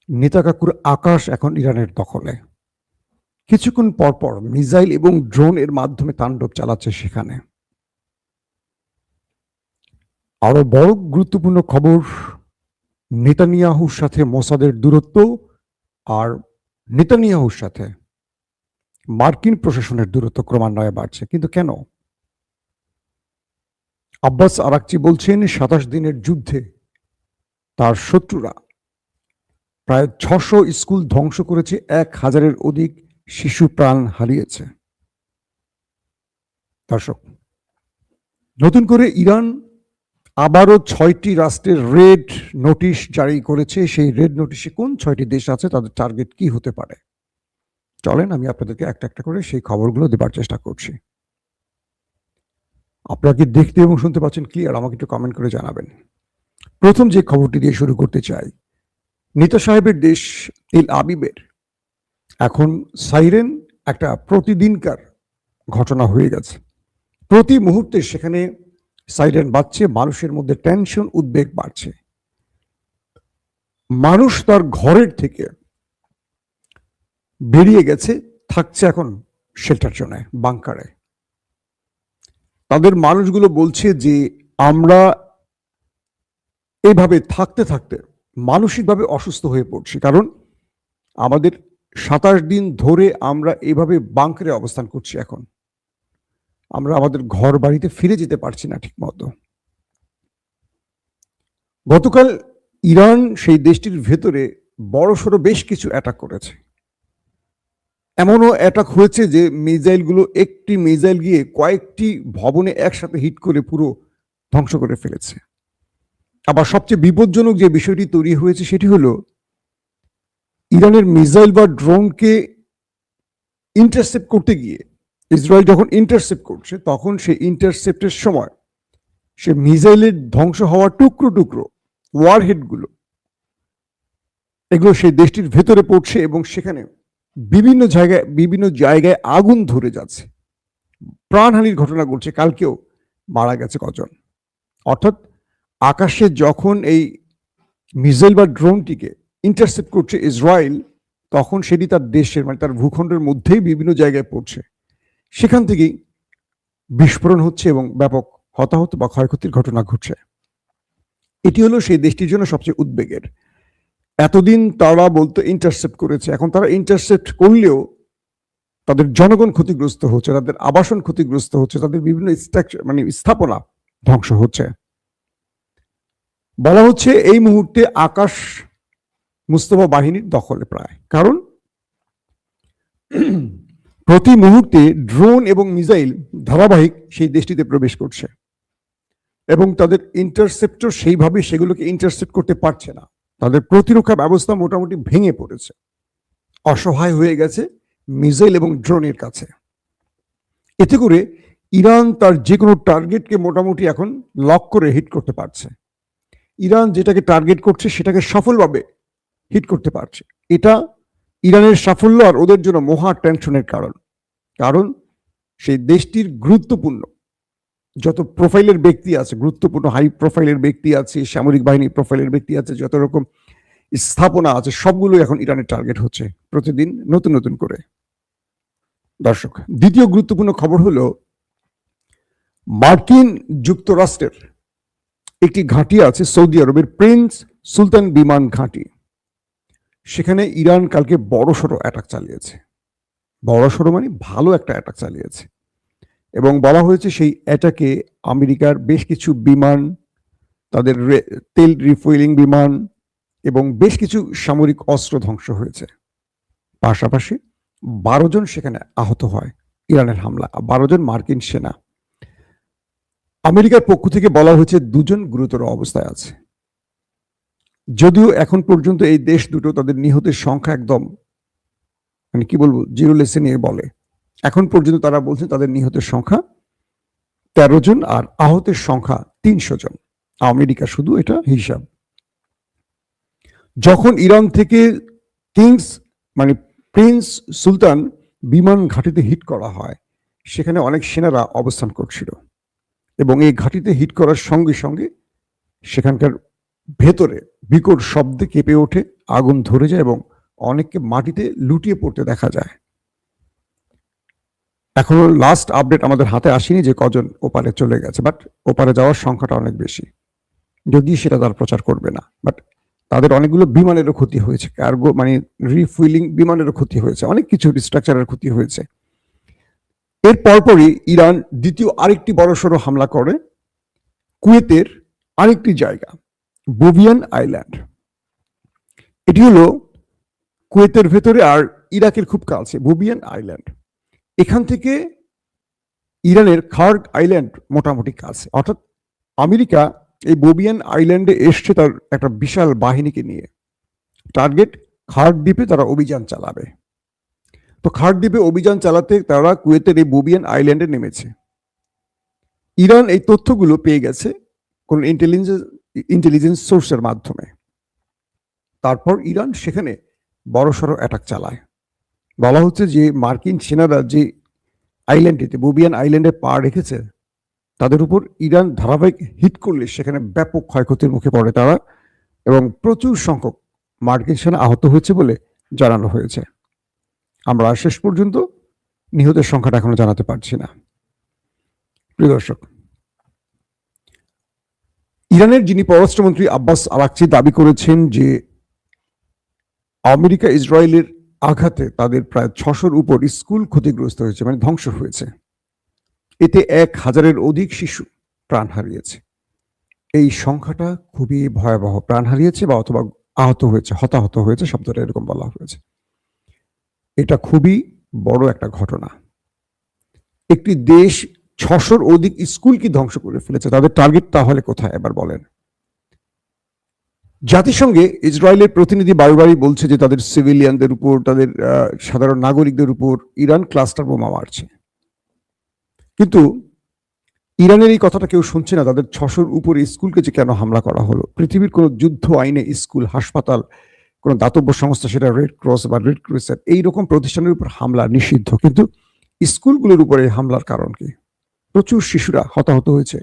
নেতা কাকুর আকাশ এখন ইরানের দখলে। কিছুক্ষণ পরপর মিসাইল এবং ড্রোন এর মাধ্যমে তাণ্ডব চালাচ্ছে সেখানে। আরো বড় গুরুত্বপূর্ণ খবর, নেতানিয়াহুর সাথে মোসাদের দূরত্ব আর নেতানিয়াহুর সাথে মার্কিন প্রশাসনের দূরত্ব ক্রমান্বয়ে বাড়ছে। কিন্তু কেন? আব্বাস আরাকচি বলছেন ২৭ দিনের যুদ্ধে তার শত্রুরা প্রায় ৬০০ স্কুল ধ্বংস করেছে, ১,০০০-এর অধিক শিশু প্রাণ হারিয়েছে। দর্শক, নতুন করে ইরান আবারও ৬টি রাষ্ট্রের রেড নোটিশ জারি করেছে। সেই রেড নোটিশে কোন ৬টি দেশ আছে, তাদের টার্গেট কি হতে পারে? চলেন আমি আপনাদেরকে একটা একটা করে সেই খবরগুলো দেবার চেষ্টা করছি। আপনারা কি দেখতে এবং শুনতে পাচ্ছেন ক্লিয়ার? আমাকে একটু কমেন্ট করে জানাবেন। প্রথম যে খবরটি দিয়ে শুরু করতে চাই, নেতা সাহেবের দেশ তেল আবিবের এখন সাইরেন একটা প্রতিদিনকার ঘটনা হয়ে গেছে। প্রতি মুহূর্তে সেখানে সাইরেন বাজছে, মানুষের মধ্যে টেনশন, উদ্বেগ বাড়ছে। মানুষ তার ঘরের থেকে বেরিয়ে গেছে, থাকছে এখন শেল্টার জোনে, বাংকারে। তাদের মানুষগুলো বলছে যে আমরা এইভাবে থাকতে থাকতে মানসিকভাবে অসুস্থ হয়ে পড়ছি, কারণ আমাদের ২৭ দিন ধরে আমরা এইভাবে বাংকারে অবস্থান করছি। এখন আমরা আমাদের ঘর বাড়িতে ফিরে যেতে পারছি না ঠিক মতো। গতকাল ইরান সেই দেশটির ভেতরে বড়সড় বেশ কিছু অ্যাটাক করেছে। এমনও অ্যাটাক হয়েছে যে মিসাইলগুলো, একটি মিসাইল গিয়ে কয়েকটি ভবনে একসাথে হিট করে পুরো ধ্বংস করে ফেলেছে। আবার সবচেয়ে বিপজ্জনক যে বিষয়টি তৈরি হয়েছে সেটি হলো, ইরানের মিসাইল বা ড্রোনকে ইন্টারসেপ্ট করতে গিয়ে ইসরায়েল যখন ইন্টারসেপ্ট করছে, তখন সেই ইন্টারসেপ্টের সময় সে মিসাইলের ধ্বংস হওয়া টুকরো টুকরো ওয়ারহেডগুলো, এগুলো সেই দেশটির ভেতরে পড়ছে এবং সেখানে বিভিন্ন জায়গায় আগুন ধরে যাচ্ছে, প্রাণহানির ঘটনা ঘটছে। কালকেও মারা গেছে কজন। অর্থাৎ আকাশে যখন এই মিসাইল বা ড্রোনটিকে ইন্টারসেপ্ট করছে ইসরায়েল, তখন সেটি তার দেশের, মানে তার ভূখণ্ডের মধ্যেই বিভিন্ন জায়গায় পড়ছে। সেখান থেকেই বিস্ফোরণ হচ্ছে এবং ব্যাপক হতাহত বা ক্ষয়ক্ষতির ঘটনা ঘটছে। এটি হলো সেই দেশটির জন্য সবচেয়ে উদ্বেগের। এতদিন তারা বলতো ইন্টারসেপ্ট করেছে, এখন তারা ইন্টারসেপ্ট করলেও তাদের জনগণ ক্ষতিগ্রস্ত হচ্ছে, তাদের আবাসন ক্ষতিগ্রস্ত হচ্ছে, তাদের বিভিন্ন স্থাপনা ধ্বংস হচ্ছে। বলা হচ্ছে এই মুহূর্তে আকাশ মুস্তফা বাহিনীর দখলে প্রায়, কারণ প্রতি মুহূর্তে ড্রোন এবং মিসাইল ধারাবাহিক সেই দেশটিতে প্রবেশ করছে এবং তাদের ইন্টারসেপ্টর সেইভাবে সেগুলোকে ইন্টারসেপ্ট করতে পারছে না। তাদের প্রতিরক্ষা ব্যবস্থা মোটামুটি ভেঙে পড়েছে, অসহায় হয়ে গেছে মিসাইল এবং ড্রোনের কাছে। এতে করে ইরান তার যে কোনো টার্গেটকে মোটামুটি এখন লক করে হিট করতে পারছে। ইরান যেটাকে টার্গেট করছে সেটাকে সফলভাবে হিট করতে পারছে। এটা ইরানের সাফল্য আর ওদের জন্য মহা টেনশনের কারণ। কারণ সেই দেশটির গুরুত্বপূর্ণ যত প্রোফাইলের ব্যক্তি আছে, গুরুত্বপূর্ণ হাই প্রোফাইলের ব্যক্তি আছে, সামরিক বাহিনী প্রোফাইলের ব্যক্তি আছে, যত রকম স্থাপনা আছে, সবগুলো এখন ইরানের টার্গেট হচ্ছে প্রতিদিন নতুন নতুন করে। দর্শক, দ্বিতীয় গুরুত্বপূর্ণ খবর হলো, মার্কিন যুক্তরাষ্ট্রের একটি ঘাঁটি আছে সৌদি আরবের, প্রিন্স সুলতান বিমান ঘাঁটি। সেখানে ইরান কালকে বড়সড় অ্যাটাক চালিয়েছে। বড়সড় মানে ভালো একটা অ্যাটাক চালিয়েছে এবং বলা হয়েছে সেই অ্যাটাকে আমেরিকার বেশ কিছু বিমান, তাদের তেল রিফুয়েলিং বিমান এবং বেশ কিছু সামরিক অস্ত্র ধ্বংস হয়েছে। পাশাপাশি 12 জন সেখানে আহত হয় ইরানের হামলা, 12 জন মার্কিন সেনা। আমেরিকার পক্ষ থেকে বলা হয়েছে 2 জন গুরুতর অবস্থায় আছে। যদিও এখন পর্যন্ত এই দেশ দুটো তাদের নিহতের সংখ্যা একদম, মানে কি বলবো, জিরো লেসে নিয়ে বলে। এখন পর্যন্ত তারা বলছে তাদের নিহতের সংখ্যা 13 জন আর আহতের সংখ্যা 300 জন। আমেরিকা শুধু এটা হিসাব। যখন ইরান থেকে প্রিন্স সুলতান বিমান ঘাঁটিতে হিট করা হয়, সেখানে অনেক সেনারা অবস্থান করছিল এবং এই ঘাঁটিতে হিট করার সঙ্গে সঙ্গে সেখানকার ভেতরে বিকট শব্দে কেঁপে ওঠে, আগুন ধরে যায় এবং অনেককে মাটিতে লুটিয়ে পড়তে দেখা যায়। এখনো লাস্ট আপডেট আমাদের হাতে আসেনি যে কজন ওপারে চলে গেছে, বাট ওপারে যাওয়ার সংখ্যাটা অনেক বেশি, যদি সেটা তার প্রচার করবে না। বাট তাদের অনেকগুলো বিমানেরও ক্ষতি হয়েছে, কার্গো মানে রিফুইলিং বিমানেরও ক্ষতি হয়েছে, অনেক কিছু স্ট্রাকচারের ক্ষতি হয়েছে। এর পরপরই ইরান দ্বিতীয় আরেকটি বড়সড় হামলা করে কুয়েতের আরেকটি জায়গা, বোভিয়ান আইল্যান্ড। এটি হলো কুয়েতের ভেতরে আর ইরাকের খুব কাছে, বোভিয়ান আইল্যান্ড। এখান থেকে ইরানের খার্গ আইল্যান্ড মোটামুটি কাছে, অর্থাৎ আমেরিকা এই বোভিয়ান আইল্যান্ডে এসছে তার একটা বিশাল বাহিনীকে নিয়ে। টার্গেট খার্গ দ্বীপে তারা অভিযান চালাবে। তো খার্গ দ্বীপে অভিযান চালাতে তারা কুয়েতের এই বোভিয়ান আইল্যান্ডে নেমেছে। ইরান এই তথ্যগুলো পেয়ে গেছে কোন ইন্টেলিজেন্স সোর্সের মাধ্যমে। তারপর ইরান সেখানে বড়সড় অ্যাটাক চালায়। বলা হচ্ছে যে মার্কিন সেনারা যে আইল্যান্ডটিতে বোভিয়ান আইল্যান্ডে পা রেখেছে তাদের উপর ইরান ধারাবাহিক হিট করলে সেখানে ব্যাপক ক্ষয়ক্ষতির মুখে পড়ে তারা, এবং প্রচুর সংখ্যক মার্কিন সেনা আহত হয়েছে বলে জানানো হয়েছে। আমরা শেষ পর্যন্ত নিহতের সংখ্যাটা এখনো জানাতে পারছি না। প্রিয় দর্শক, ইরানের যিনি পররাষ্ট্রমন্ত্রী আব্বাস আরাকচি দাবি করেছেন যে আমেরিকা ইসরায়েলের আঘাতে তাদের প্রায় 600-র উপর স্কুল ক্ষতিগ্রস্ত হয়েছে, মানে ধ্বংস হয়েছে। এতে 1000-এর অধিক শিশু প্রাণ হারিয়েছে। এই সংখ্যাটা খুবই ভয়াবহ, প্রাণ হারিয়েছে বা অথবা আহত হয়েছে, হতাহত হয়েছে, শব্দটা এরকম বলা হয়েছে। এটা খুবই বড় একটা ঘটনা। একটি দেশ 600-র অধিক স্কুল কি ধ্বংস করে ফেলেছে, তাদের টার্গেট তাহলে কোথায় এবার বলেন? জাতিসংঘে ইসরায়েলের প্রতিনিধি বারবারই বলছে যে তাদের সিভিলিয়ানদের উপর, তাদের সাধারণ নাগরিকদের উপর ইরান ক্লাস্টার বোমা মারছে। কিন্তু ইরানের এই কথাটা কেউ শুনছে না। তাদের 600-র উপরে স্কুলকে যে কেন হামলা করা হলো? পৃথিবীর কোনো যুদ্ধ আইনে স্কুল, হাসপাতাল, কোনো দাতব্য সংস্থা, সেটা রেড ক্রস বা রেড ক্রিসেন্ট, এইরকম প্রতিষ্ঠানের উপর হামলা নিষিদ্ধ, কিন্তু স্কুলগুলোর উপরে হামলার কারণ কি? প্রচুর শিশুরা হতাহত হয়েছে,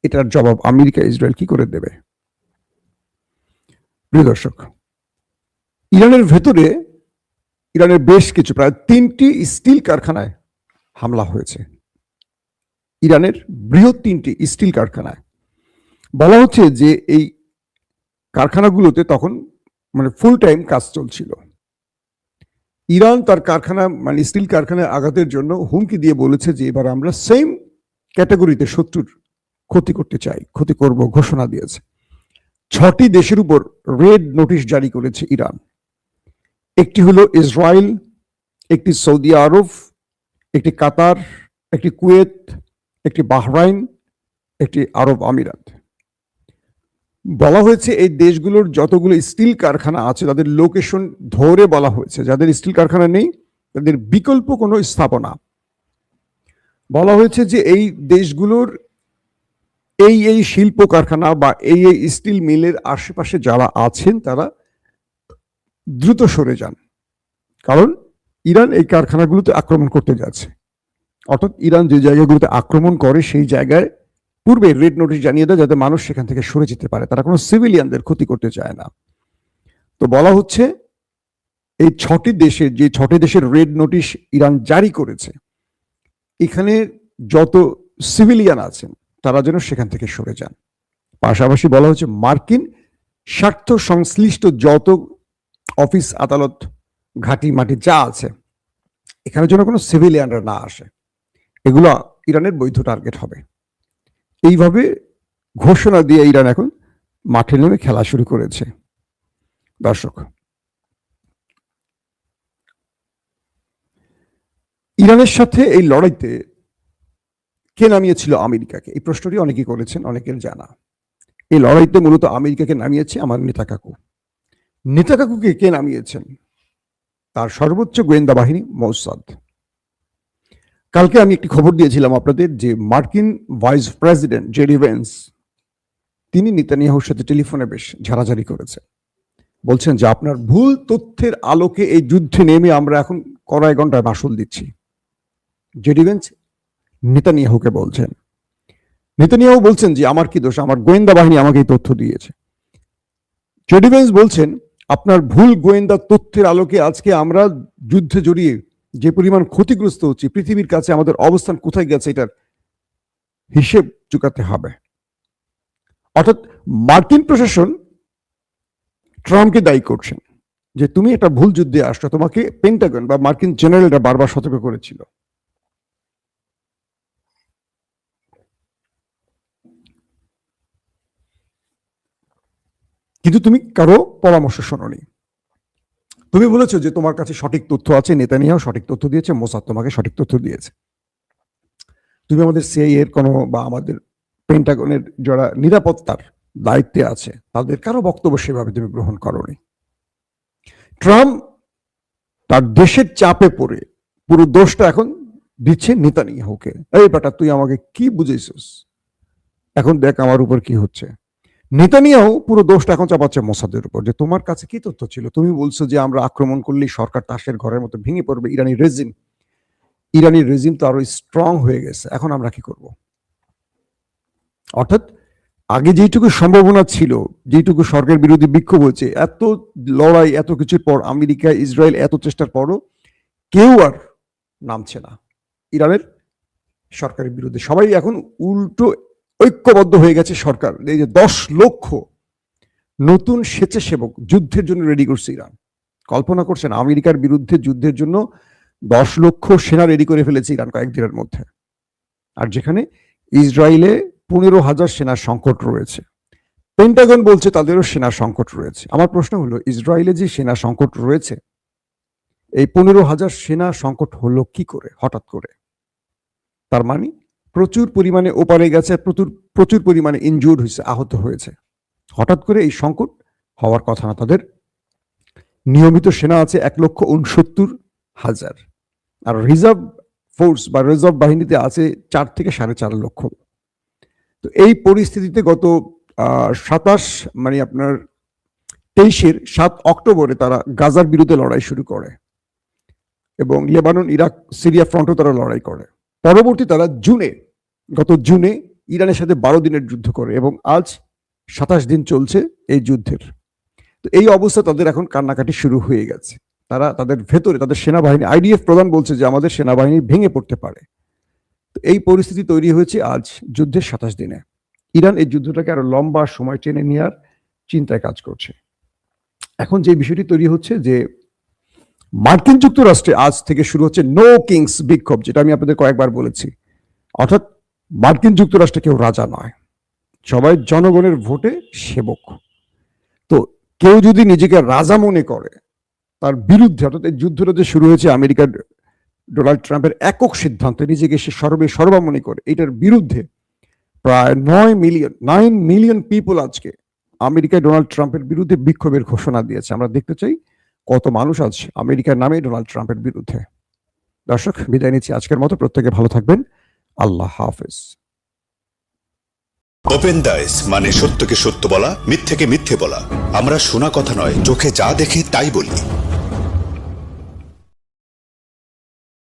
এটার জবাব আমেরিকা ইসরায়েল কি করে দেবে? প্রিয় দর্শক, ইরানের ভেতরে ইরানের বেশ কিছু প্রায় 3টি স্টিল কারখানায় হামলা হয়েছে। ইরানের বৃহৎ 3টি স্টিল কারখানায় বলা হচ্ছে যে এই কারখানাগুলোতে তখন মানে ফুল টাইম কাজ চলছিল। ইরান তার কারখানা মানে স্টিল কারখানায় আঘাতের জন্য হুমকি দিয়ে বলেছে যে এবার আমরা সেম ক্যাটাগরিতে শত্রুর ক্ষতি করতে চাই, ক্ষতি করব ঘোষণা দিয়েছে। 6টি দেশের উপর রেড নোটিশ জারি করেছে ইরান। একটি হলো ইসরায়েল, একটি সৌদি আরব, একটি কাতার, একটি কুয়েত, একটি বাহরাইন, একটি আরব আমিরাত। বলা হয়েছে এই দেশগুলোর যতগুলো স্টিল কারখানা আছে তাদের লোকেশন ধরে বলা হয়েছে, যাদের স্টিল কারখানা নেই তাদের বিকল্প কোনো স্থাপনা। বলা হয়েছে যে এই দেশগুলোর এই শিল্প কারখানা বা এই স্টিল মিলের আশেপাশে যারা আছেন তারা দ্রুত সরে যান, কারণ ইরান এই কারখানাগুলোতে আক্রমণ করতে যাচ্ছে। অর্থাৎ ইরান যে জায়গাগুলোতে আক্রমণ করে সেই জায়গায় পূর্বে রেড নোটিশ জানিয়ে দেয় যাতে মানুষ সেখান থেকে সরে যেতে পারে, তারা কোনো সিভিলিয়ানদের ক্ষতি করতে চায় না। তো বলা হচ্ছে এই 6টি দেশের রেড নোটিশ ইরান জারি করেছে, এখানে যত সিভিলিয়ান আছেন তারা যেন সেখান থেকে সরে যান। পাশাপাশি বলা হচ্ছে মার্কিন স্বার্থ সংশ্লিষ্ট যত অফিস, আদালত, ঘাঁটি মাটি যা আছে এখানে যেন কোনো সিভিলিয়ানরা না আসে, এগুলো ইরানের বৈধ টার্গেট হবে। এইভাবে ঘোষণা দিয়ে ইরান এখন মাঠে নেমে খেলা শুরু করেছে। দর্শক, ইরানের সাথে এই লড়াইতে কে নামিয়েছিল আমেরিকাকে? এই প্রশ্নটি অনেকেই করেছেন, অনেকের জানা। এই লড়াইতে মূলত আমেরিকাকে নামিয়েছে আমার নেতাকাকু। নেতাকাকুকে কে নামিয়েছেন? তার সর্বোচ্চ গোয়েন্দা বাহিনী মোসাদ। কালকে আমি একটি খবর দিয়েছিলাম আপনাদের যে মার্কিন ভাইস প্রেসিডেন্ট জেডি ভেন্স তিনি নেতানিয়াহুর সাথে টেলিফোনে বেশ ঝাড়াঝাড়ি করেছেন, বলছেন যে আপনার ভুল তথ্যের আলোকে এই যুদ্ধে নেমে আমরা এখন কড়াই ঘন্টায় মাসুল দিচ্ছি। জেডি ভেন্স নেতানিয়াহুকে বলছেন। নেতানিয়াহু বলছেন যে আমার কি দোষ, আমার গোয়েন্দা বাহিনী আমাকে এই তথ্য দিয়েছে। জেডি ভেন্স বলছেন, আপনার ভুল গোয়েন্দা তথ্যের আলোকে আজকে আমরা যুদ্ধে জড়িয়ে যে পরিমাণ ক্ষতিগ্রস্ত হচ্ছি, পৃথিবীর কাছে আমাদের অবস্থান কোথায় গেছে এটার হিসেব চুকাতে হবে। অর্থাৎ মার্কিন প্রশাসন ট্রাম্পকে দায়ী করছেন যে তুমি একটা ভুল যুদ্ধে আসছো, তোমাকে পেন্টাগন বা মার্কিন জেনারেলরা বারবার সতর্ক করেছিল। কিন্তু তুমি কারো পরামর্শ শোনোনি। তুমি বলেছো যে তোমার কাছে সঠিক তথ্য আছে, নেতানিয়াহু সঠিক তথ্য দিয়েছে, মোসাদ তোমাকে সঠিক তথ্য দিয়েছে। তুমি আমাদের সিআইএ এর কোনো বা আমাদের পেন্টাগনের যারা নিরাপত্তার দায়িত্বে আছে তাদের কারো বক্তব্য সেভাবে তুমি গ্রহণ করোনি। ট্রাম্প তার দেশের চাপে পড়ে পুরো দোষটা এখন দিচ্ছে নেতানিয়াহুকে। এই বেটা তুই আমাকে কি বুঝেছিস, এখন দেখ আমার উপর কি হচ্ছে। নেতানিয়াহু পুরো দোষটা এখন চাপাচ্ছে মোসাদের উপর, যে তোমার কাছে কি তথ্য ছিল, তুমি বলছো যে আমরা আক্রমণ করলেই সরকার তাসের ঘরের মতো ভেঙে পড়বে, ইরানি রেজিম তো আরো স্ট্রং হয়ে গেছে, এখন আমরা কি করব। অর্থাৎ আগে যেটুকু সম্ভাবনা ছিল, যেটুকু সরকার বিরোধী বিক্ষোভ হয়েছে, এত লড়াই এত কিছুর পর, আমেরিকা ইসরায়েল এত চেষ্টার পরও কেউ আর নামছে না ইরানের সরকারের বিরুদ্ধে। সবাই এখন উল্টো ঐক্যবদ্ধ হয়ে গেছে সরকার। এই যে 10 লক্ষ নতুন স্বেচ্ছাসেবক যুদ্ধের জন্য রেডি করছে ইরান। কল্পনা করছেন, আমেরিকার বিরুদ্ধে যুদ্ধের জন্য 10 লক্ষ সেনা রেডি করে ফেলেছে ইরান কয়েকদিনের মধ্যে। আর যেখানে ইসরায়েলে 15,000 সেনার সংকট রয়েছে, পেন্টাগন বলছে তাদেরও সেনার সংকট রয়েছে। আমার প্রশ্ন হলো, ইসরায়েলে যে সেনা সংকট রয়েছে, এই 15,000 সেনা সংকট হলো কি করে হঠাৎ করে? তার মানে প্রচুর পরিমাণে ওপারে গেছে, প্রচুর পরিমাণে ইনজুর্ড হয়েছে, আহত হয়েছে। হঠাৎ করে এই সংকট হওয়ার কথা না। তাদের নিয়মিত সেনা আছে 1,69,000, আর রিজার্ভ ফোর্স বা রিজার্ভ বাহিনীতে আছে 4 থেকে 4.5 লক্ষ। তো এই পরিস্থিতিতে গত 7 অক্টোবরে তারা গাজার বিরুদ্ধে লড়াই শুরু করে এবং লেবানন, ইরাক, সিরিয়া ফ্রন্টও তারা লড়াই করে। পরবর্তী তারা গত জুনে ইরানের সাথে 12 দিনের যুদ্ধ করে এবং আজ 27 দিন চলছে এই যুদ্ধের। তো এই অবস্থা তাদের এখন কান্নাকাটি শুরু হয়ে গেছে। তারা তাদের ভেতরে তাদের সেনাবাহিনী, আইডিএফ প্রধান বলছে যে আমাদের সেনাবাহিনী ভেঙে পড়তে পারে। তো এই পরিস্থিতি তৈরি হয়েছে আজ যুদ্ধের 27 দিনে। ইরান এই যুদ্ধটাকে আরো লম্বা সময় টেনে নেওয়ার চিন্তায় কাজ করছে। এখন যে বিষয়টি তৈরি হচ্ছে যে মার্কিন যুক্তরাষ্ট্রে আজ থেকে শুরু হচ্ছে নো কিংস বিক্ষোভ, যেটা আমি আপনাদের কয়েকবার বলেছি। অর্থাৎ মার্কিন যুক্তরাষ্ট্রে কেউ রাজা নয়, সবাই জনগণের ভোটে সেবক। তো কেউ যদি নিজেকে রাজা মনে করে, তার বিরুদ্ধে, অর্থাৎ এই যুদ্ধটা যে শুরু হয়েছে আমেরিকার ডোনাল্ড ট্রাম্পের একক সিদ্ধান্তে, নিজেকে সে সর্বা মনে করে, এটার বিরুদ্ধে প্রায় 9 মিলিয়ন পিপল আজকে আমেরিকায় ডোনাল্ড ট্রাম্পের বিরুদ্ধে বিক্ষোভের ঘোষণা দিয়েছে। আমরা দেখতে চাই কত মানুষ আজ আমেরিকার নামে ডোনাল্ড ট্রাম্পের বিরুদ্ধে। দর্শক, বিদায় নিচ্ছি আজকের মতো। প্রত্যেকে ভালো থাকবেন। আল্লাহ হাফেজ। ওপেন দাইস মানে সত্যকে সত্য বলা, মিথ্যেকে মিথ্যে বলা। আমরা শোনা কথা নয়, চোখে যা দেখে তাই বলি।